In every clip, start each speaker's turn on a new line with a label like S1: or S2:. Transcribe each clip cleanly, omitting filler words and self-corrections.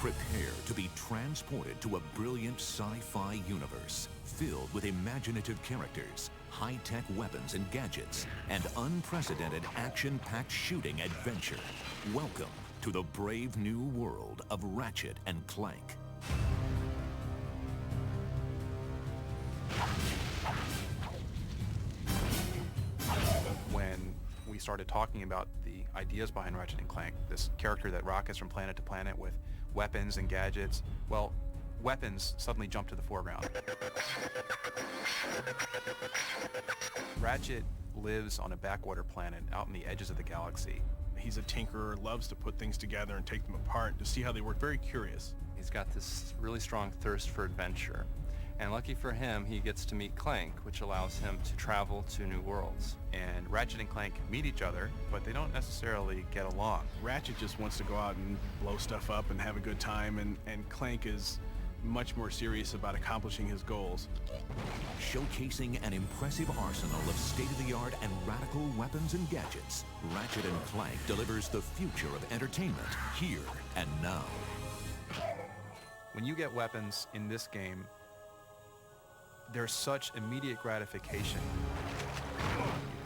S1: Prepare to be transported to a brilliant sci-fi universe filled with imaginative characters, high-tech weapons and gadgets, and unprecedented action-packed shooting adventure. Welcome to the brave new world of Ratchet and Clank.
S2: When we started talking about the ideas behind Ratchet and Clank, this character that rockets from planet to planet with weapons and gadgets, well, weapons suddenly jumped to the foreground. Ratchet lives on a backwater planet out in the edges of the galaxy.
S3: He's a tinkerer, loves to put things together and take them apart to see how they work, very curious.
S2: He's got this really strong thirst for adventure. And lucky for him, he gets to meet Clank, which allows him to travel to new worlds. And Ratchet and Clank meet each other, but they don't necessarily get along.
S3: Ratchet just wants to go out and blow stuff up and have a good time, and Clank is much more serious about accomplishing his goals.
S1: Showcasing an impressive arsenal of state-of-the-art and radical weapons and gadgets, Ratchet and Clank delivers the future of entertainment here and now.
S2: When you get weapons in this game, there's such immediate gratification. You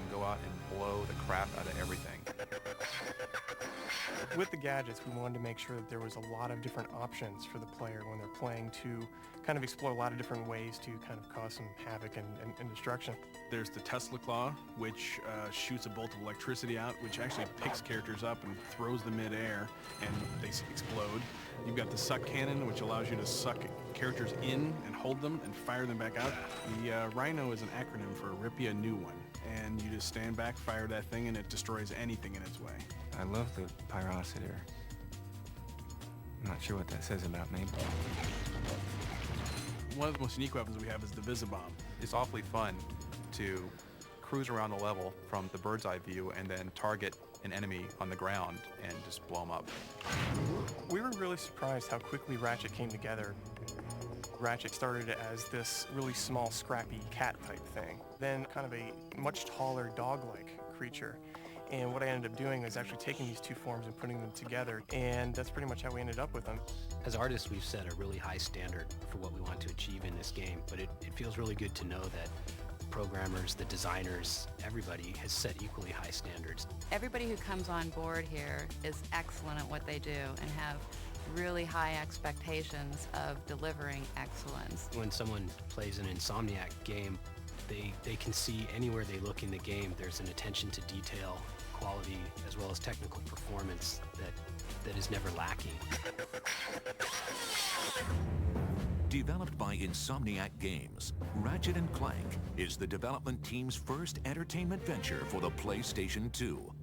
S2: can go out and blow the crap out of everything.
S4: With the gadgets, we wanted to make sure that there was a lot of different options for the player when they're playing to kind of explore a lot of different ways to kind of cause some havoc and destruction.
S3: There's the Tesla Claw, which shoots a bolt of electricity out, which actually picks characters up and throws them mid-air, and they explode. You've got the Suck Cannon, which allows you to suck characters in and hold them and fire them back out. The Rhino is an acronym for Rip Ya a New One, and you just stand back, fire that thing, and it destroys anything in its way.
S5: I love the Pyrocitor. I'm not sure what that says about me.
S3: One of the most unique weapons we have is the Visibomb.
S2: It's awfully fun to cruise around the level from the bird's eye view and then target an enemy on the ground and just blow them up.
S4: We were really surprised how quickly Ratchet came together. Ratchet started as this really small, scrappy cat-type thing, then kind of a much taller dog-like creature. And what I ended up doing is actually taking these two forms and putting them together, and that's pretty much how we ended up with them.
S6: As artists, we've set a really high standard for what we want to achieve in this game, but it feels really good to know that programmers, the designers, everybody has set equally high standards.
S7: Everybody who comes on board here is excellent at what they do and have really high expectations of delivering excellence.
S6: When someone plays an Insomniac game, they can see anywhere they look in the game, there's an attention to detail, quality, as well as technical performance that is never lacking.
S1: Developed by Insomniac Games, Ratchet and Clank is the development team's first entertainment venture for the PlayStation 2.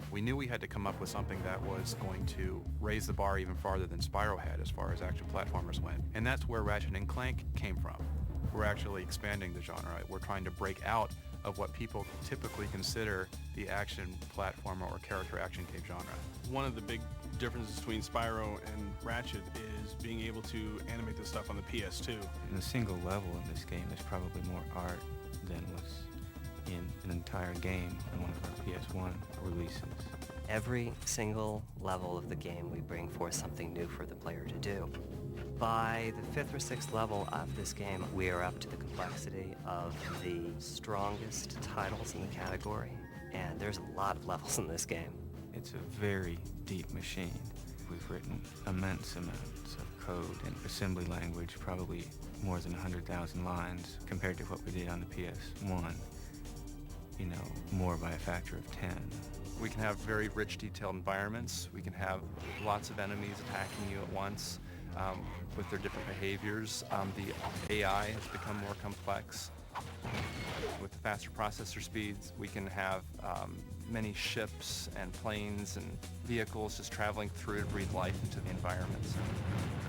S2: We knew we had to come up with something that was going to raise the bar even farther than Spyro had as far as action platformers went. And that's where Ratchet and Clank came from. We're actually expanding the genre. We're trying to break out of what people typically consider the action platformer or character action game genre.
S3: One of the big differences between Spyro and Ratchet is being able to animate this stuff on the PS2.
S5: In a single level in this game, there's probably more art than was in an entire game on one of our PS1 releases.
S8: Every single level of the game, we bring forth something new for the player to do. By the 5th or 6th level of this game, we are up to the complexity of the strongest titles in the category, and there's a lot of levels in this game.
S5: It's a very deep machine. We've written immense amounts of code and assembly language, probably more than 100,000 lines compared to what we did on the PS1. You know, more by a factor of 10.
S2: We can have very rich, detailed environments. We can have lots of enemies attacking you at once with their different behaviors. The AI has become more complex. With the faster processor speeds, we can have many ships and planes and vehicles just traveling through to breathe life into the environments.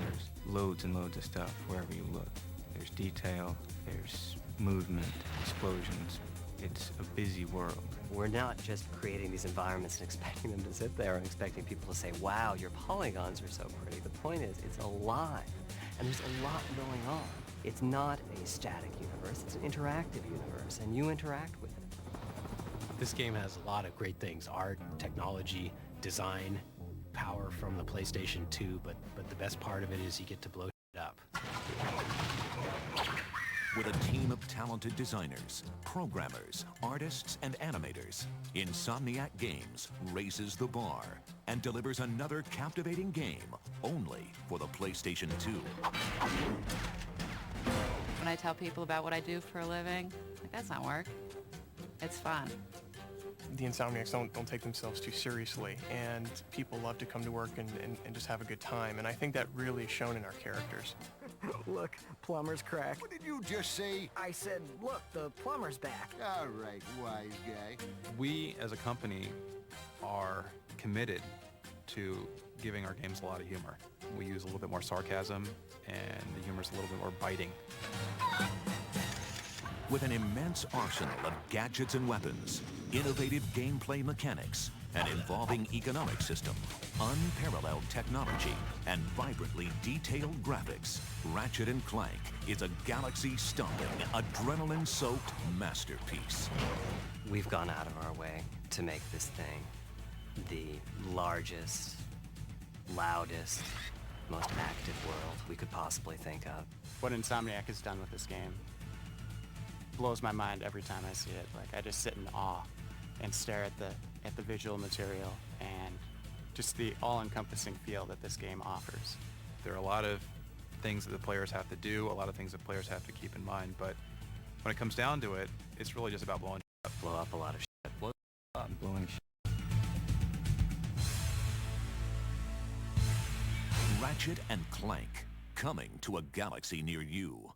S5: There's loads and loads of stuff wherever you look. There's detail, there's movement, explosions. It's a busy world.
S8: We're not just creating these environments and expecting them to sit there and expecting people to say, wow, your polygons are so pretty. The point is, it's alive, and there's a lot going on. It's not a static universe, it's an interactive universe, and you interact with it.
S6: This game has a lot of great things: art, technology, design, power from the PlayStation 2, but the best part of it is you get to blow it up.
S1: With a team of talented designers, programmers, artists, and animators, Insomniac Games raises the bar and delivers another captivating game only for the PlayStation 2.
S7: When I tell people about what I do for a living, like, that's not work. It's fun.
S4: The Insomniacs don't take themselves too seriously, and people love to come to work and just have a good time, and I think that really is shown in our characters.
S9: Look, plumber's crack.
S10: What did you just say?
S9: I said, look, the plumber's back.
S10: All right, wise guy.
S2: We, as a company, are committed to giving our games a lot of humor. We use a little bit more sarcasm, and the humor's a little bit more biting.
S1: With an immense arsenal of gadgets and weapons, innovative gameplay mechanics, an evolving economic system, unparalleled technology, and vibrantly detailed graphics, Ratchet & Clank is a galaxy-stomping, adrenaline-soaked masterpiece.
S8: We've gone out of our way to make this thing the largest, loudest, most active world we could possibly think of.
S11: What Insomniac has done with this game blows my mind every time I see it. Like, I just sit in awe and stare at the visual material and just the all-encompassing feel that this game offers.
S2: There are a lot of things that the players have to do, a lot of things that players have to keep in mind, but when it comes down to it, it's really just about blowing up.
S8: Blow up a lot of shit.
S2: Blow up.
S5: Blowing shit.
S1: Ratchet & Clank, coming to a galaxy near you.